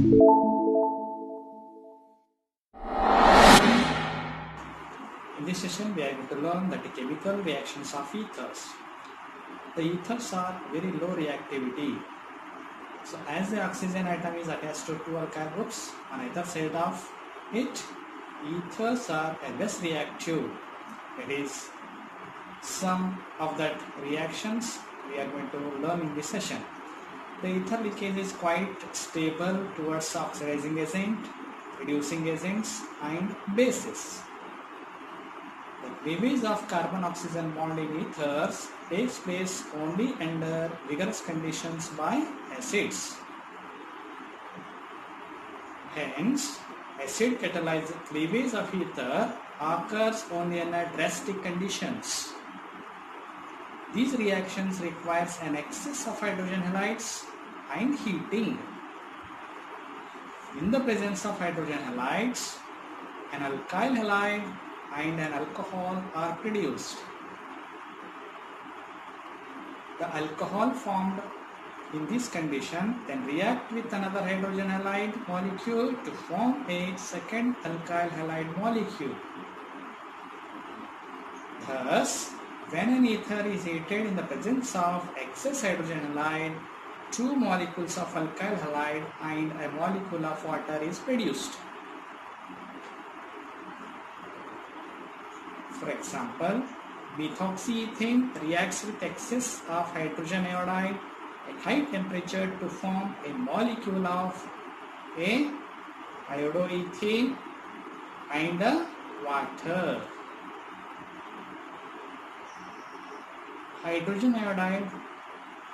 In this session, we are going to learn the chemical reactions of ethers. The ethers are very low reactivity. So, as the oxygen atom is attached to two alkyl groups on either side of it, ethers are less reactive. That is, some of that reactions we are going to learn in this session. The ether leakage is quite stable towards oxidizing agent, reducing agents, and bases. The cleavage of carbon-oxygen bond in ethers takes place only under rigorous conditions by acids. Hence, acid catalyzed cleavage of ether occurs only under drastic conditions. These reactions requires an excess of hydrogen halides and heating. In the presence of hydrogen halides, an alkyl halide and an alcohol are produced. The alcohol formed in this condition then react with another hydrogen halide molecule to form a second alkyl halide molecule. Thus, when an ether is heated in the presence of excess hydrogen halide, two molecules of alkyl halide and a molecule of water is produced. For example, methoxyethane reacts with excess of hydrogen iodide at high temperature to form a molecule of a iodoethane and a water. Hydrogen iodide,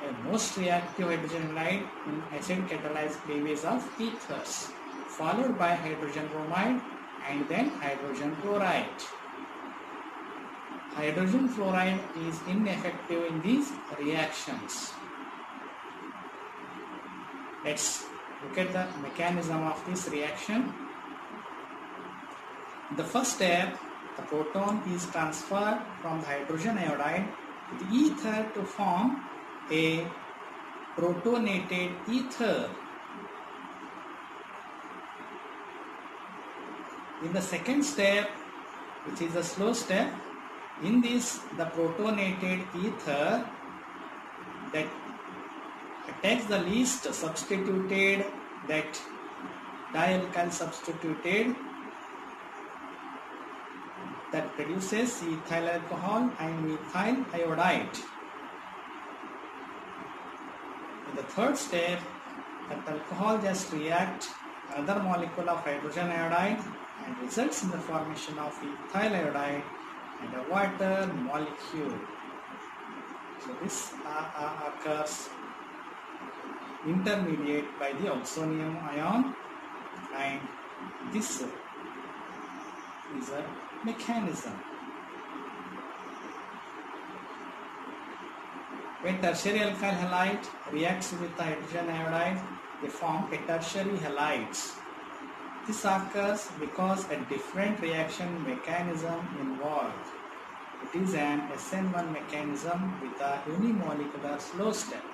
a most reactive hydrogen halide in acid catalyzed cleavage of ethers, followed by hydrogen bromide and then hydrogen chloride. Hydrogen fluoride is ineffective in these reactions. Let's look at the mechanism of this reaction. In the first step, the proton is transferred from the hydrogen iodide to the ether to form a protonated ether. In the second step, which is a slow step, in this the protonated ether that attacks the least substituted, that dialkyl substituted, that produces ethyl alcohol and methyl iodide. In the third step, that alcohol just reacts another molecule of hydrogen iodide and results in the formation of ethyl iodide and a water molecule. So this occurs intermediate by the oxonium ion, and this is a mechanism. When tertiary alkyl halide reacts with the hydrogen iodide, they form a tertiary halides. This occurs because a different reaction mechanism involved. It is an SN1 mechanism with a unimolecular slow step.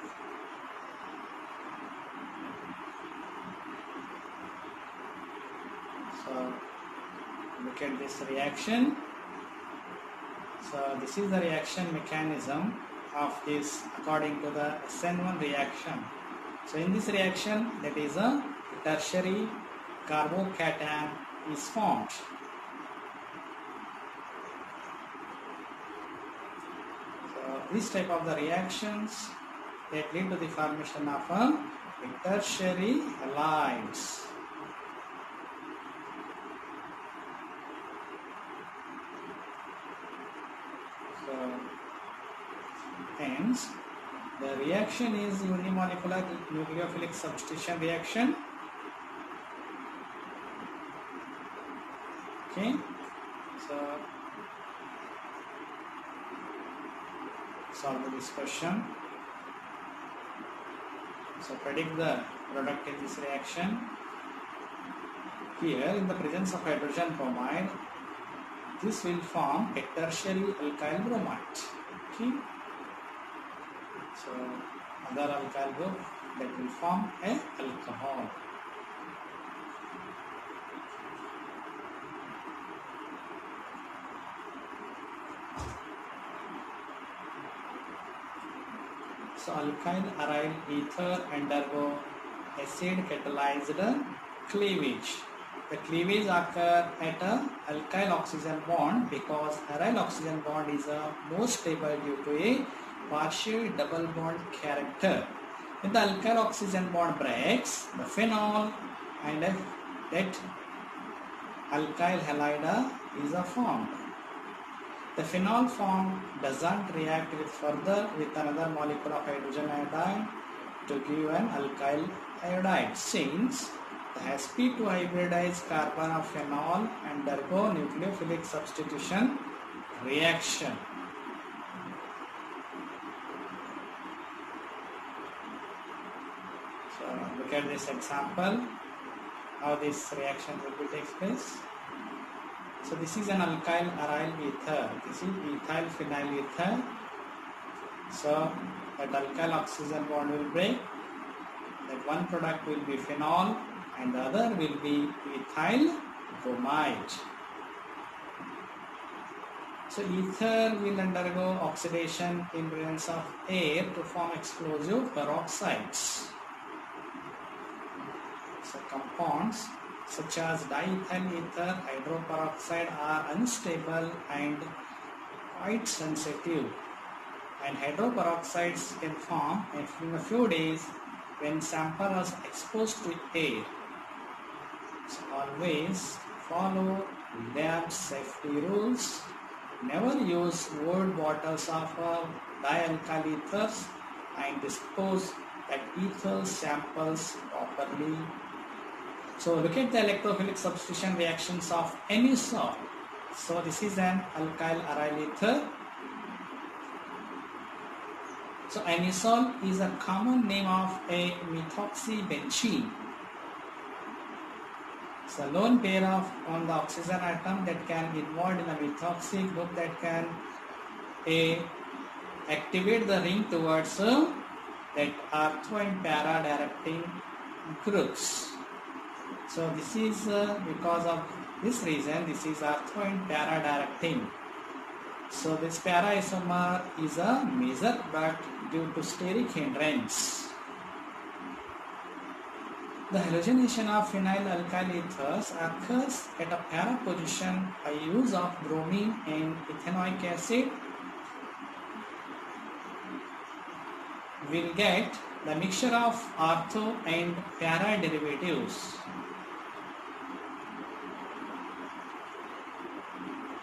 So, look at this reaction. So, this is the reaction mechanism of this according to the SN1 reaction. So, in this reaction, that is a tertiary carbocation is formed. So, this type of the reactions that lead to the formation of a tertiary halides. So, hence, the reaction is unimolecular nucleophilic substitution reaction. Okay, so solve this question. So predict the product in this reaction. Here, in the presence of hydrogen bromide, this will form a tertiary alkyl bromide. Okay, so other alkyl group that will form a alcohol. So alkyl aryl ether undergo acid catalyzed cleavage. The cleavage occurs at a alkyl oxygen bond because aryl oxygen bond is more stable due to a partial double bond character. When the alkyl oxygen bond breaks, the phenol and that alkyl halide is formed. The phenol formed doesn't react further with another molecule of hydrogen iodide to give an alkyl iodide, since the sp2 hybridized carbon of phenol undergo nucleophilic substitution reaction. So look at this example, how this reaction will be takes place. So this is an alkyl aryl ether. This is ethyl phenyl ether. So that alkyl oxygen bond will break. That one product will be phenol and the other will be ethyl bromide. So ether will undergo oxidation in presence of air to form explosive peroxides. So compounds such as diethyl ether, hydroperoxide are unstable and quite sensitive, and hydroperoxides can form in a few days when sample is exposed to air. So always follow lab safety rules. Never use old bottles of dialkyl ethers and dispose that ether samples properly. So look at the electrophilic substitution reactions of any salt. So this is an alkyl aryl ether. So anisole is a common name of a methoxybenzene. It's a lone pair of on the oxygen atom that can involved in a methoxy group that can activate the ring towards that ortho and para directing groups. So this is because of this reason, this is ortho and para directing. So this para isomer is a major product due to steric hindrance. The halogenation of phenyl alkyl ethers occurs at a para position by use of bromine and ethanoic acid. We'll get the mixture of ortho and para derivatives.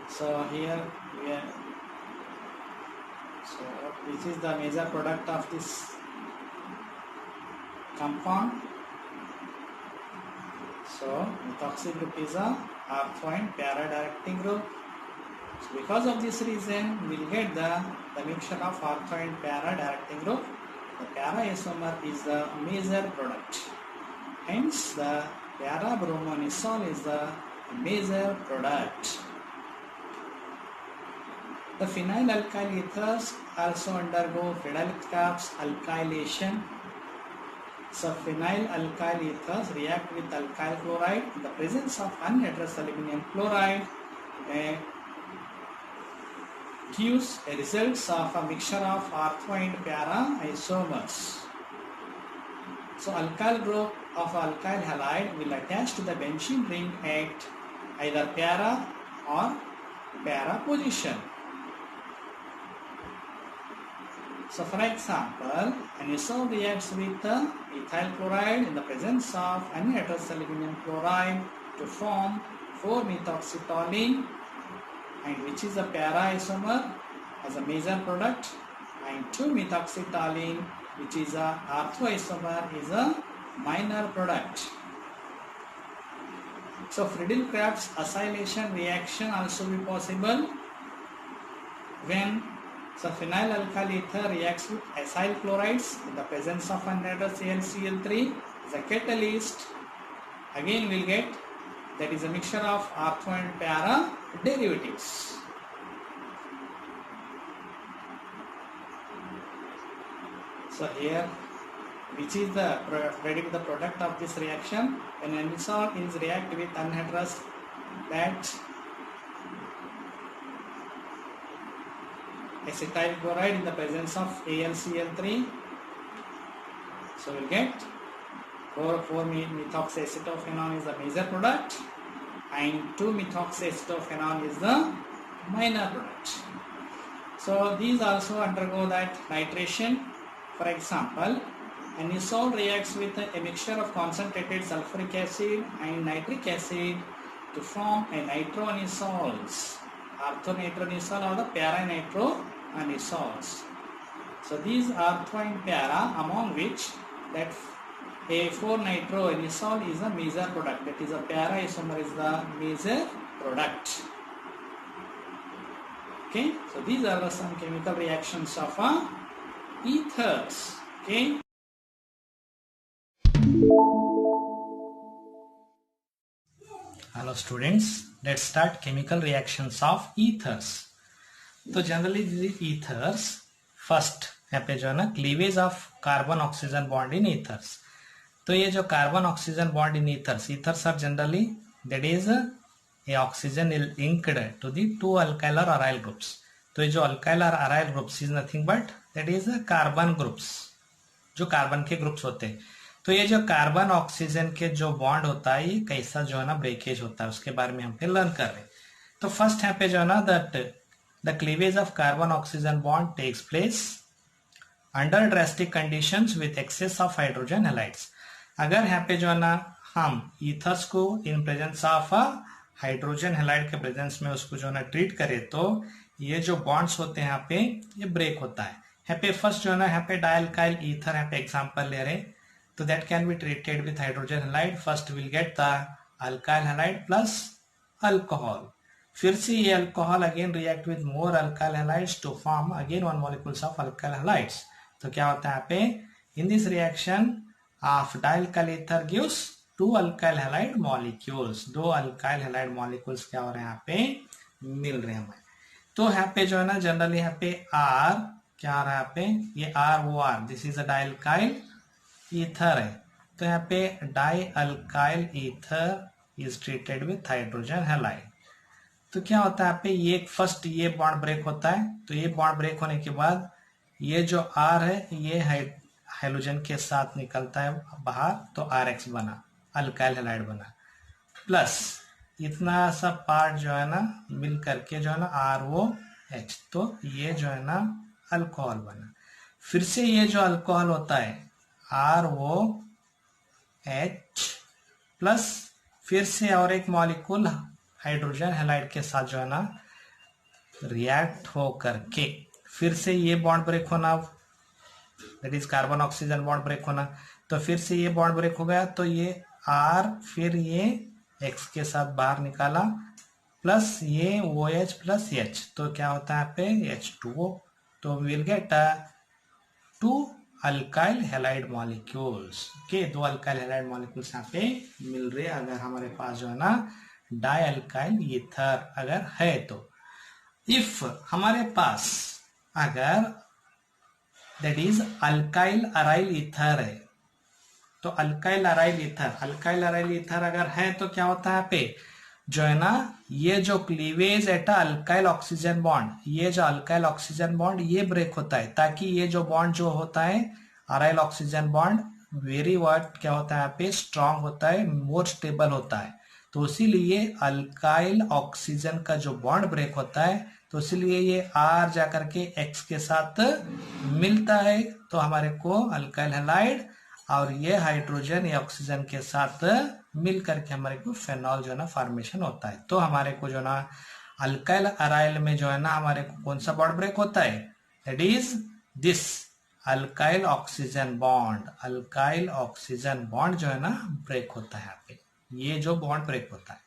So here we are. So this is the major product of this compound. So methoxy group is a ortho and para directing group. So because of this reason, we will get the mixture of ortho and para directing group. The para isomer is the major product. Hence, the para bromonisol is the major product. The phenyl alkyl ethers also undergo Friedel-Crafts alkylation. So phenyl alkyl ethers react with alkyl chloride in the presence of anhydrous aluminum chloride gives a results of a mixture of ortho and para isomers. So alkyl group of alkyl halide will attach to the benzene ring at either para or para position. So for example, anisole reacts with ethyl chloride in the presence of anhydrous aluminum chloride to form 4-methoxytoluene, and which is a para isomer as a major product, and 2-methoxytoluene, which is a ortho isomer, is a minor product. So Friedel-Crafts acylation reaction also be possible when phenyl alkyl ether reacts with acyl chlorides in the presence of anhydrous AlCl3 as a catalyst. Again we will get that is a mixture of ortho and para derivatives. So here, which is the product of this reaction? When anisole is react with anhydrous, that acetyl chloride in the presence of AlCl3, So we'll get 4,4-methoxyacetophenone is the major product and 2-methoxyacetophenone is the minor product. So these also undergo that nitration. For example, anisole reacts with a mixture of concentrated sulfuric acid and nitric acid to form a nitroanisols, orthonitroanisole or the para-nitroanisoles. So these ortho and para, among which that a 4-nitroanisole is a major product, that is a para isomer is the major product. Okay, so these are some chemical reactions of ethers. Okay. Hello students, let's start chemical reactions of ethers. तो generally these ethers first यहाँ पे जो है ना cleavage of carbon oxygen bond in ethers. तो ये जो carbon oxygen bond in ethers are generally that is a oxygen linked to the two alkyl और अराइल ग्रुप्स. तो ये जो अल्काइल और aryl groups is nothing but that is carbon groups, जो carbon के ग्रुप्स होते हैं. तो ये जो कार्बन ऑक्सीजन के जो बॉन्ड होता है ये कैसा जो है ना ब्रेकेज होता है उसके बारे में हम पे लर्न कर रहे हैं. तो फर्स्ट यहाँ पे जो है ना that the cleavage of carbon oxygen bond takes place under drastic conditions with excess of hydrogen halides. अगर यहाँ पे जो है ना हम ईथर्स को in presence of hydrogen halide के प्रेजेंस में उसको जो है ना ट्रीट करें तो ये जो बॉन्ड्स होते हैं यहाँ पे ये ब्रेक होता है. यहाँ पे फर्स्ट जो है ना यहाँ पे डायल्काइल ईथर यहाँ पे एग्जांपल ले रहे, तो that can be treated with hydrogen halide. First will get the alkyl halide plus alcohol. फिर से ये alcohol again react with more alkyl halides to form again 1 molecules of alkyl halides. तो क्या होता है यहाँ पे in this reaction of dialkyl ether gives 2 alkyl halide molecules. 2 alkyl halide molecules क्या हो रहे हैं यहाँ पे मिल रहे हैं हमें. तो यहाँ पे जो है ना जनरली यहाँ पे आर क्या आ रहा है यहाँ पे ये R O R this is a dialkyl ether है. तो यहाँ पे dialkyl ether is treated with hydrogen halide. तो क्या होता है यहाँ पे ये फर्स्ट ये बॉन्ड ब्रेक होता है. तो ये बॉन्ड ब्रेक होने के बाद ये जो आर है ये हाइड्रोजन के साथ निकलता है बाहर, तो आर एक्स बना अल्काइल हैलाइड बना, प्लस इतना सा पार्ट जो है ना मिल करके जो है ना आर ओ एच, तो ये जो है ना अल्कोहल बना. फिर से ये जो अल्कोहल होता है आर ओ एच प्लस फिर से और एक मॉलिक्यूल हाइड्रोजन हैलाइड के साथ जो है ना रिएक्ट हो करके फिर से ये बॉन्ड ब्रेक होना, that is carbon oxygen bond break होना. तो फिर से ये बॉन्ड ब्रेक हो गया तो ये आर फिर ये एक्स के साथ बाहर निकाला प्लस ये ओ एच प्लस एच, तो क्या होता है यहाँ पे H2O. तो will gate 2 alkyl halide molecules. Okay, 2 alkyl halide molecules यहाँ पे मिल रहे अगर हमारे पास जो है ना डाई अल्काइल ईथर अगर है. तो इफ हमारे पास अगर that is alkyl aryl ether है, तो अल्काइल अराइल ईथर अगर है तो क्या होता है यहाँ पे जो है ना ये जो cleavage at alkyl oxygen bond, ये जो अल्काइल ऑक्सीजन बॉन्ड ये ब्रेक होता है ताकि ये जो बॉन्ड जो होता है aryl oxygen bond very word क्या होता है यहाँ पे स्ट्रांग होता है, मोर स्टेबल होता है. तो इसीलिए अल्काइल ऑक्सीजन का जो बॉन्ड ब्रेक होता है तो इसलिए ये आर जाकर के एक्स के साथ मिलता है तो हमारे को अल्काइल हैलाइड, और ये हाइड्रोजन या ऑक्सीजन के साथ मिल करके हमारे को फेनॉल जो है ना फॉर्मेशन होता है. तो हमारे को जो ना अल्काइल अराइल में जो है ना हमारे को कौन सा बॉन्ड ब्रेक होता है, that is this alkyl oxygen bond. Alkyl oxygen bond जो है ना ब्रेक होता है यहाँ पे, ये जो बॉन्ड ब्रेक होता है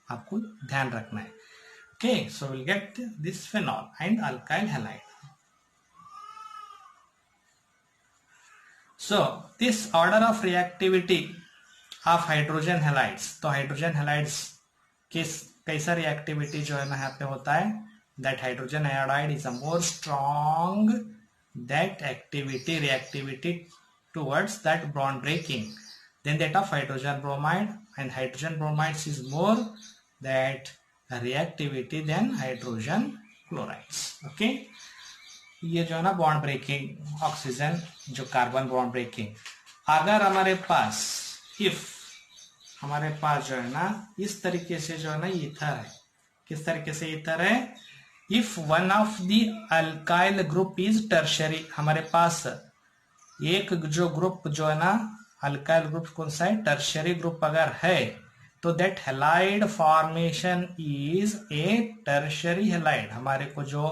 आपको ध्यान रखना है. Okay, so will get this phenol and alkyl halide. So this order of reactivity of hydrogen halides, तो हाइड्रोजन हैलाइड्स किस कैसा रिएक्टिविटी जो है ना यहाँ पे होता है, that hydrogen iodide is a more strong that activity reactivity towards that bond breaking than that of hydrogen bromide, and hydrogen bromide is more that reactivity than hydrogen chlorides. Okay, ये जो है ना बॉन्ड ब्रेकिंग ऑक्सीजन जो carbon bond breaking अगर हमारे पास if हमारे पास जो है ना इस तरीके से जो है ना ईथर है, किस तरीके से ईथर है, if one of the alkyl group is tertiary, हमारे पास एक जो ग्रुप जो है ना अल्काइल ग्रुप कौन सा है, टर्शरी ग्रुप अगर है, तो that halide formation is a tertiary halide. हमारे को जो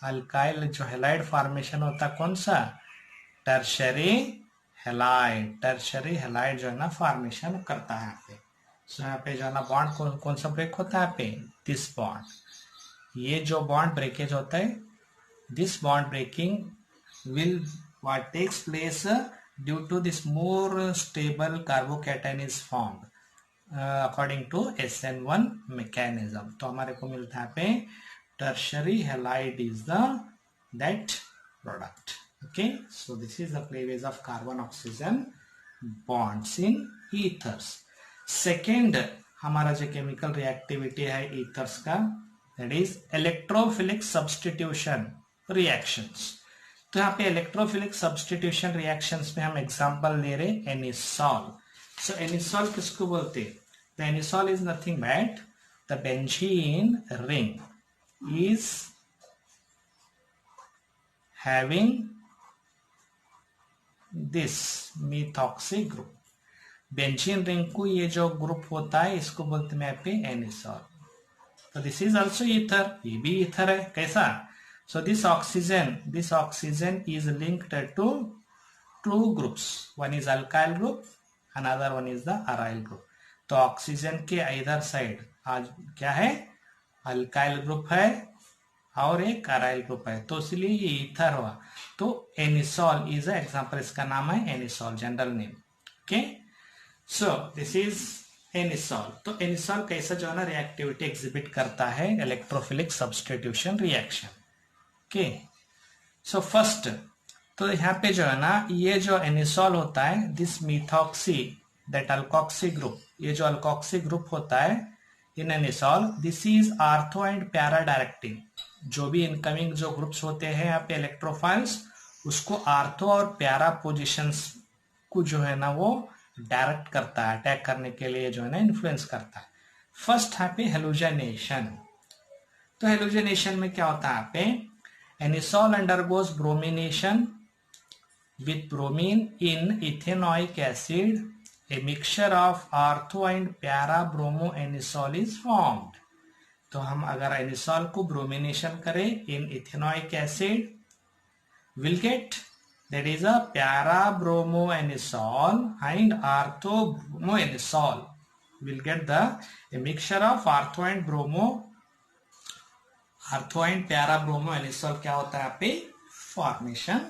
अल्काइल जो हैलाइड फॉर्मेशन होता है कौन सा, टर्शरी हैलाइड। टर्शरी हैलाइड जो है ना फॉर्मेशन करता है यहाँ पे। सो यहाँ पे जो है ना बॉन्ड कौन सा ब्रेक होता है यहाँ पे, दिस बॉन्ड, ये जो बॉन्ड ब्रेकेज होता है, this bond breaking will what takes place due to this more stable carbocation is formed according to SN1 mechanism। तो हमारे को मिलता है पे tertiary halide is the that product। okay, so this is the cleavage of carbon oxygen bonds in ethers। second हमारा जो chemical reactivity है ethers का, that is electrophilic substitution reactions। तो यहाँ पे इलेक्ट्रोफिलिक सब्स्टिट्यूशन रिएक्शंस में हम एग्जांपल ले रहे एनिसॉल। सो एनिसॉल किसको बोलते हैं, the anisole is nothing but the benzene ring is having this methoxy group. Benzene ring को ये जो ग्रुप होता है इसको बोलते हैं यहाँ पे एनिसॉल। तो दिस इज ऑल्सो ईथर, ये भी ईथर है। कैसा, so this oxygen is linked to two groups, one is alkyl group, another one is the aryl group। तो ऑक्सीजन के इधर साइड आज क्या है, अल्काइल ग्रुप है और एक अराइल ग्रुप है, तो इसलिए ये ईथर हुआ। तो एनिसॉल इज एग्जांपल, इसका नाम है anisole, general name. Okay, so this is anisole. तो एनिसॉल कैसा जो है ना रिएक्टिविटी एग्जिबिट करता है, electrophilic substitution reaction. Okay, so first तो यहाँ पे जो है ना ये जो एनिसॉल होता है, this methoxy that alkoxy group, ये जो अल्कोक्सी ग्रुप होता है in anisole, this is ortho and para directing. जो भी इनकमिंग जो ग्रुप्स होते हैं यहाँ पे इलेक्ट्रोफाइल्स, उसको आर्थो और पैरा पोजिशंस को जो है ना वो डायरेक्ट करता है, अटैक करने के लिए जो है ना इन्फ्लुएंस करता है। फर्स्ट यहाँ पे हेलोजेनेशन। तो हेलोजेनेशन में क्या होता है यहाँ पे, anisole undergoes bromination with bromine in ethanoic acid, a mixture of ortho and para bromoanisole is formed। तो हम अगर एनिसॉल को ब्रोमिनेशन करें in ethanoic acid, will get that is a para bromoanisole and ortho bromoanisole, will get the a mixture of ortho and para bromoanisole क्या होता है यहाँ पे फॉर्मेशन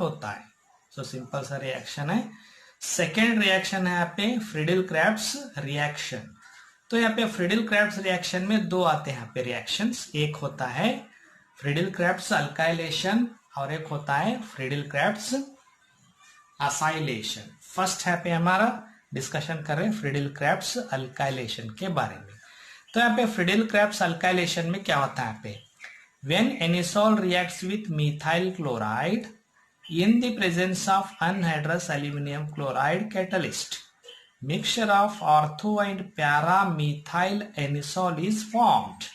होता है। सो सिंपल सा रिएक्शन है। सेकेंड रिएक्शन है यहाँ पे फ्रीडिल क्रेब्स रिएक्शन। तो यहाँ पे फ्रीडिल क्रेब्स रिएक्शन में दो आते हैं यहाँ पे रिएक्शंस, एक होता है फ्रीडिल क्रेब्स अल्काइलेशन और एक होता है फ्रीडिल क्रेब्स असाइलेशन। फर्स्ट है पे हमारा डिस्कशन कर रहे हैं फ्रीडिल क्रेब्स अल्काइलेशन के बारे में। तो यहाँ पे फ्रीडिल क्रेब्स अल्काइलेशन में क्या होता है यहाँ पे, when anisole reacts with methyl chloride in the presence of anhydrous aluminum chloride catalyst, mixture of ortho and para methyl anisole is formed।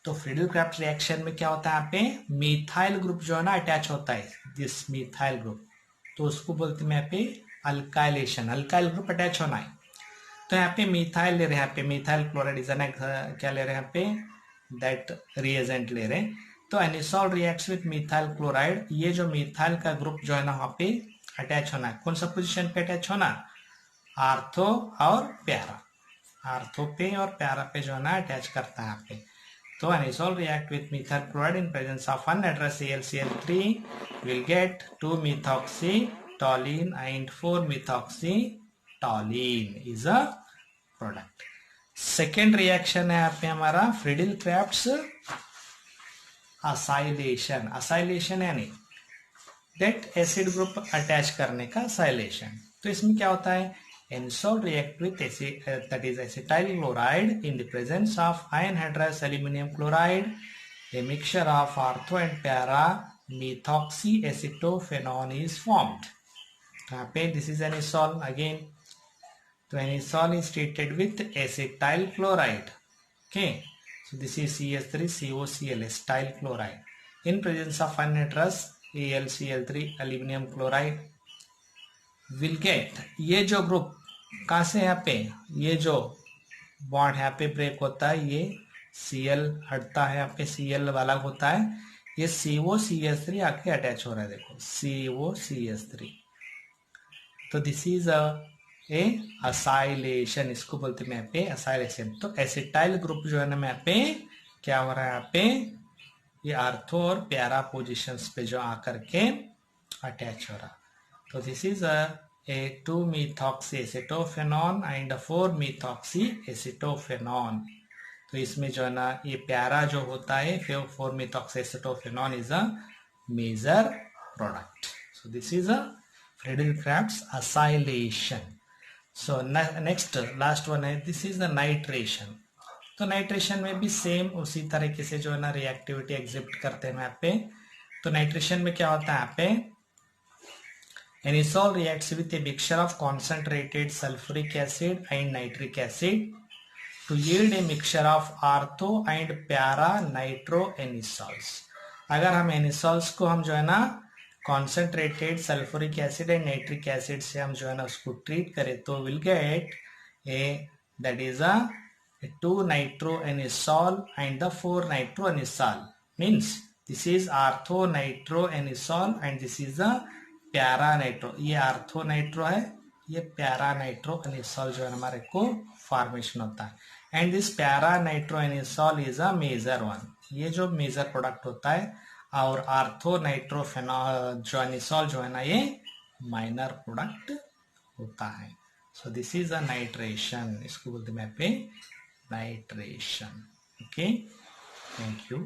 तो फ्रीडिल क्रेब्स रिएक्शन में क्या होता है यहाँ पे, मिथाइल ग्रुप जो है ना अटैच होता है, दिस मिथाइल ग्रुप, तो उसको बोलते हैं यहाँ पे अल्काइलेशन, अल्काइल ग्रुप अटैच होना है। तो यहाँ पे मिथाइल ले रहे हैं, यहाँ पे मिथाइल क्लोराइड इज क्या ले रहे हैं यहाँ पे, दैट रिएजेंट ले रहे हैं। तो anisole reacts with methyl chloride, ये जो मिथाइल का ग्रुप जो है ना वहां पे अटैच होना है, कौन सा पोजीशन पे अटैच होना, आर्थो और प्यारा, आर्थो पे और प्यारा पे जो है ना अटैच करता है यहाँ पे। तो anisole react with methyl chloride in presence of anhydrous AlCl3 will get 2-methoxy toluene and 4-methoxy toluene is a product. Second reaction है यहाँ पे हमारा फ्रीडिल क्रेब्स असाइलेशन। असाइलेशन यानी दैट एसिड ग्रुप अटैच करने का असाइलेशन। तो इसमें क्या होता है, anisole react with acid that is acetyl chloride in the presence of anhydrous aluminium chloride, A mixture of ortho and para methoxy acetophenone is formed। तो यहाँ पे दिस इज एनिसॉल अगेन. तो anisole is treated with acetyl chloride. Okay, so this is CH3COCl, acetyl chloride, in presence of anhydrous AlCl3 aluminum chloride will get. ये जो group कहाँ से यहाँ पे, ये जो बॉन्ड यहाँ पे ब्रेक होता है, ये Cl हटता है, यहाँ पे Cl वाला होता है, ये COCH3 आके अटैच हो रहा है. देखो COCH3. तो दिस इज ए असाइलेशन, इसको बोलते हैं यहाँ पे असाइलेशन. तो एसिटाइल ग्रुप जो है ना यहाँ पे क्या हो रहा है, यहाँ पे ये आर्थो और पैरा पोजिशंस पे जो आकर के अटैच हो रहा. तो this is a 2-methoxy acetophenone and 4-methoxy acetophenone. तो इसमें जो है ना ये प्यारा जो होता है 4-methoxy एसिटोफेनॉन is a major product. So this is a Friedel-Crafts acylation. So next last one है, this is the nitration. तो नाइट्रेशन में भी सेम उसी तरीके से जो है ना रिएक्टिविटी एग्जिबिट करते हैं यहाँ पे. तो नाइट्रेशन में क्या होता है, यहाँ पे anisole reacts with a mixture of concentrated sulphuric acid and nitric acid to yield a mixture of ortho and para nitro anisoles. अगर हम एनिसॉल्स को हम जो है ना concentrated sulphuric acid and nitric acid से हम जो है ना उसको ट्रीट करें तो will get a that is a 2-nitroanisole and the 4-nitroanisole. Means this is ortho-nitroanisole and this is the para-nitro. ये ortho-nitro है, ये para-nitroanisole जो है हमारे को फॉर्मेशन होता है. And this para-nitroanisole is a major one. ये जो मेजर प्रोडक्ट होता है और आर्थो-नाइट्रोफेनॉल जो एनिसॉल जो है ना ये माइनर प्रोडक्ट होता है. सो दिस इज अ नाइट्रेशन, इसको बोलते हैं पे नाइट्रेशन. Okay, thank you.